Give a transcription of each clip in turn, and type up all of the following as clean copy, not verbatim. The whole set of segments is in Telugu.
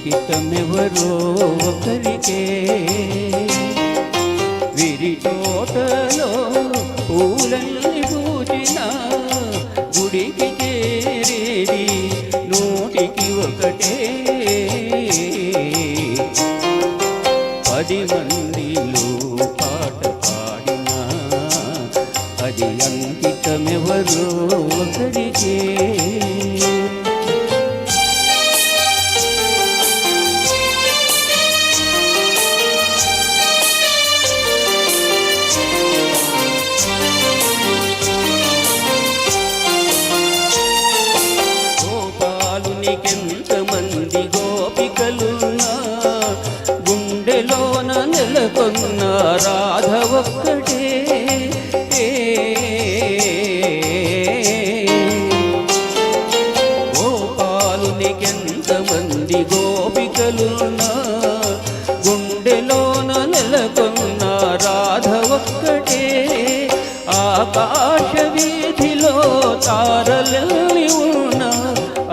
అంకితమెవరో ఒకరికే విరి తోటలో పూలల్ని పూచిన గుడికి చేరేది నూటికి ఒకటే 10 మందిలో పాట పాడినా అది అంకితమెవరో ఒకరికే ఎంతమంది గోపికలున్నా గుండెలోన నెలకొన్న రాధ ఒక్కటే గోపాలునికెంతమంది గోపికలున్నా గుండెలోన నెలకొన్న రాధ ఒక్కటే ఆకాశ వీధిలో తారలెల్లి ఉన్న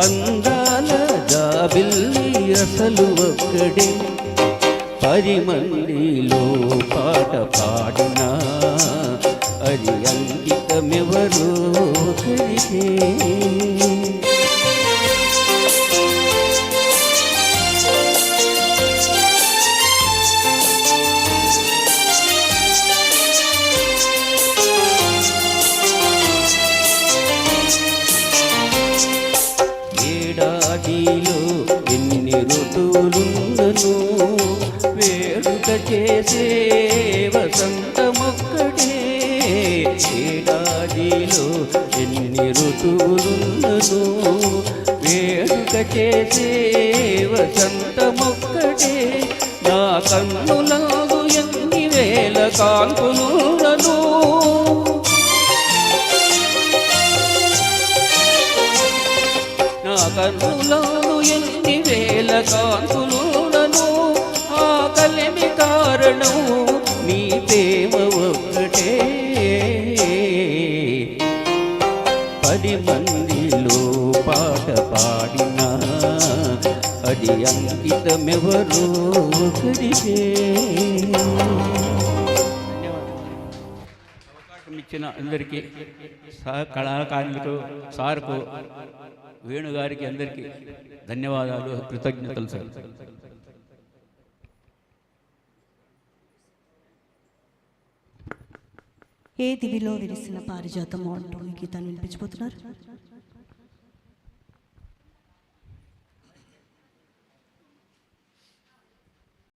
అందాల జాబిల్లి అసలు ఒక్కడే 10 మందిలో పాట పాడినా అది అంకితమెవరో ఒకరికే ఏడాదిలో ఎన్ని ఋతువులున్నను వేడుక చేసే వసంతమొక్కటే ఏడాదిలో ఎన్ని ఋతువులున్నను వేడుక చేసే వసంతమొక్కటే నా కన్నులకు ఎన్ని వేల కాంతులున్నను కన్నులను ఎన్ని వేల కాంతులునను ఆ కలిమి కారణం నీ ప్రేమ ఒక్కటే 10 మందిలో పాట పాడినా అది అంకితమెవరో ఒకరికే ఇచ్చిన అందరికీ కళాకారులకు సార్కు వేణుగారికి అందరికీ ధన్యవాదాలు కృతజ్ఞతలు సార్. ఏ దివిలో విరిసిన పారిజాతము అంటూ ఈ గీతాన్ని వినిపించబోతున్నారు.